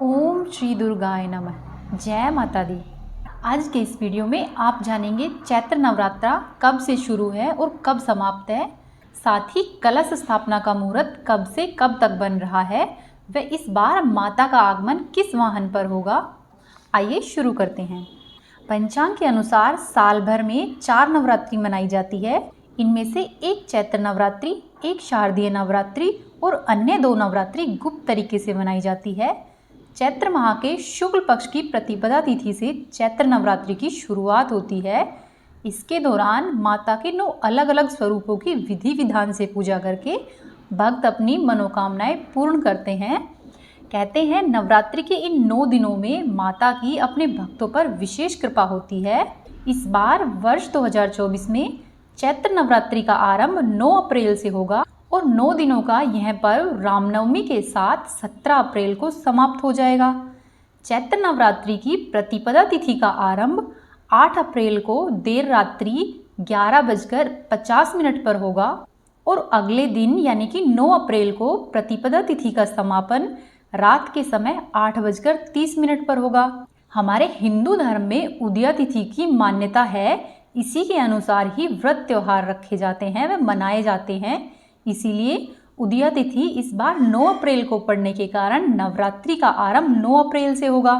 ओम श्री दुर्गाय नमः। जय माता दी। आज के इस वीडियो में आप जानेंगे चैत्र नवरात्रा कब से शुरू है और कब समाप्त है, साथ ही कलश स्थापना का मुहूर्त कब से कब तक बन रहा है व इस बार माता का आगमन किस वाहन पर होगा। आइए शुरू करते हैं। पंचांग के अनुसार साल भर में 4 नवरात्रि मनाई जाती है। इनमें से एक चैत्र नवरात्रि, एक शारदीय नवरात्रि और अन्य 2 नवरात्रि गुप्त तरीके से मनाई जाती है। चैत्र माह के शुक्ल पक्ष की प्रतिपदा तिथि से चैत्र नवरात्रि की शुरुआत होती है। इसके दौरान माता के 9 अलग अलग स्वरूपों की विधि विधान से पूजा करके भक्त अपनी मनोकामनाएं पूर्ण करते हैं। कहते हैं नवरात्रि के इन 9 दिनों में माता की अपने भक्तों पर विशेष कृपा होती है। इस बार वर्ष 2024 में चैत्र नवरात्रि का आरंभ 9 अप्रैल से होगा और 9 दिनों का यह पर्व रामनवमी के साथ 17 अप्रैल को समाप्त हो जाएगा। चैत्र नवरात्रि की प्रतिपदा तिथि का आरंभ 8 अप्रैल को देर रात्रि 11:50 पर होगा और अगले दिन यानी कि 9 अप्रैल को प्रतिपदा तिथि का समापन रात के समय 8:30 पर होगा। हमारे हिंदू धर्म में उदया तिथि की मान्यता है। इसी के अनुसार ही व्रत त्योहार रखे जाते हैं व मनाए जाते हैं। इसीलिए उदया तिथि इस बार 9 अप्रैल को पड़ने के कारण नवरात्रि का आरंभ 9 अप्रैल से होगा।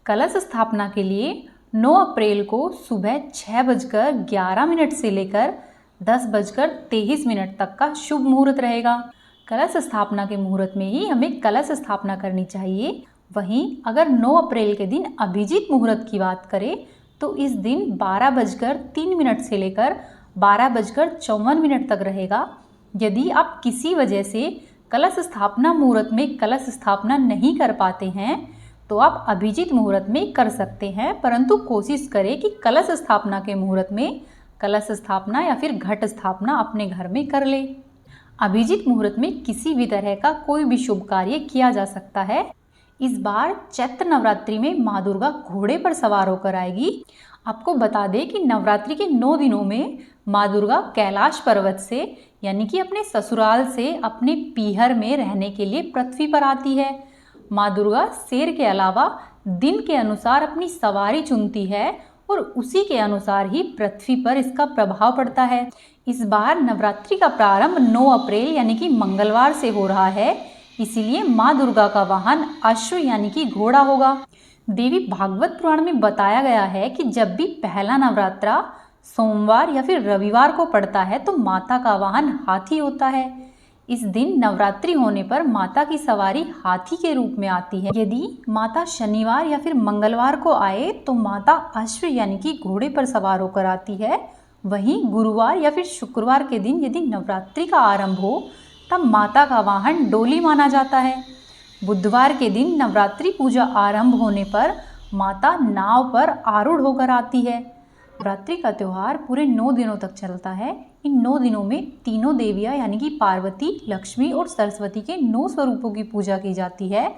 कलश स्थापना के लिए 9 अप्रैल को सुबह 6:11 से लेकर 10:23 तक का शुभ मुहूर्त रहेगा। कलश स्थापना के मुहूर्त में ही हमें कलश स्थापना करनी चाहिए। वहीं अगर 9 अप्रैल के दिन अभिजीत मुहूर्त की बात करें तो इस दिन 12:03 से लेकर 12:54 तक रहेगा। यदि आप किसी वजह से कलश स्थापना मुहूर्त में कलश स्थापना नहीं कर पाते हैं तो आप अभिजीत मुहूर्त में कर सकते हैं, परंतु कोशिश करें कि कलश स्थापना के मुहूर्त में कलश स्थापना या फिर घट स्थापना अपने घर में कर ले। अभिजीत मुहूर्त में किसी भी तरह का कोई भी शुभ कार्य किया जा सकता है। इस बार चैत्र नवरात्रि में माँ दुर्गा घोड़े पर सवार होकर आएगी। आपको बता दें कि नवरात्रि के 9 दिनों में माँ दुर्गा कैलाश पर्वत से यानी कि अपने ससुराल से अपने पीहर में रहने के लिए पृथ्वी पर आती है। माँ दुर्गा शेर के अलावा दिन के अनुसार अपनी सवारी चुनती है और उसी के अनुसार ही पृथ्वी पर इसका प्रभाव पड़ता है। इस बार नवरात्रि का प्रारंभ 9 अप्रैल यानी कि मंगलवार से हो रहा है। इसीलिए माँ दुर्गा का वाहन अश्व यानी कि घोड़ा होगा। देवी भागवत पुराण में बताया गया है कि जब भी पहला नवरात्रा सोमवार या फिर रविवार को पड़ता है तो माता का वाहन हाथी होता है। इस दिन नवरात्रि होने पर माता की सवारी हाथी के रूप में आती है। यदि माता शनिवार या फिर मंगलवार को आए तो माता अश्व यानी कि घोड़े पर सवार होकर आती है। वहीं गुरुवार या फिर शुक्रवार के दिन यदि नवरात्रि का आरंभ हो तब माता का वाहन डोली माना जाता है। बुधवार के दिन नवरात्रि पूजा आरंभ होने पर माता नाव पर आरूढ़ होकर आती है। नवरात्रि का त्यौहार पूरे 9 दिनों तक चलता है। इन 9 दिनों में तीनों देवियां यानी कि पार्वती, लक्ष्मी और सरस्वती के 9 स्वरूपों की पूजा की जाती है।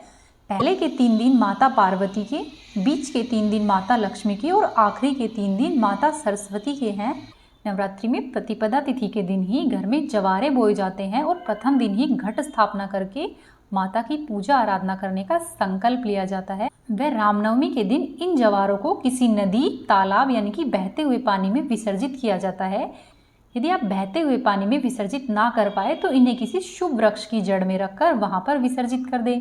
पहले के 3 दिन माता पार्वती के, बीच के 3 दिन माता लक्ष्मी के और आखिरी के 3 दिन माता सरस्वती के हैं। नवरात्रि में प्रतिपदा तिथि के दिन ही घर में जवारे बोए जाते हैं और प्रथम दिन ही घट स्थापना करके माता की पूजा आराधना करने का संकल्प लिया जाता है। वह रामनवमी के दिन इन जवारों को किसी नदी, तालाब यानी कि बहते हुए पानी में विसर्जित किया जाता है। यदि आप बहते हुए पानी में विसर्जित ना कर पाए तो इन्हें किसी शुभ वृक्ष की जड़ में रखकर वहां पर विसर्जित कर दें।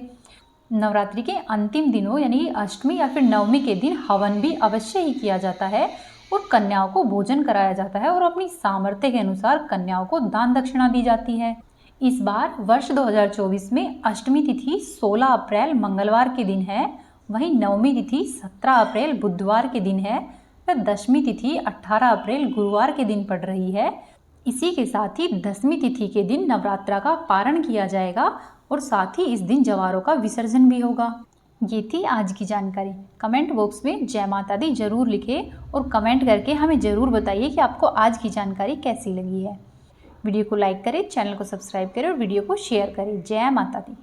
नवरात्रि के अंतिम दिनों यानी कि अष्टमी या फिर नवमी के दिन हवन भी अवश्य ही किया जाता है और कन्याओं को भोजन कराया जाता है और अपनी सामर्थ्य के अनुसार कन्याओं को दान दक्षिणा दी जाती है। इस बार वर्ष 2024 में अष्टमी तिथि 16 अप्रैल मंगलवार के दिन है। वहीं नवमी तिथि 17 अप्रैल बुधवार के दिन है व दशमी तिथि 18 अप्रैल गुरुवार के दिन पड़ रही है। इसी के साथ ही दसवीं तिथि के दिन नवरात्रा का पारण किया जाएगा और साथ ही इस दिन जवारों का विसर्जन भी होगा। ये थी आज की जानकारी। कमेंट बॉक्स में जय माता दी जरूर लिखें और कमेंट करके हमें ज़रूर बताइए कि आपको आज की जानकारी कैसी लगी है। वीडियो को लाइक करें, चैनल को सब्सक्राइब करें और वीडियो को शेयर करें। जय माता दी।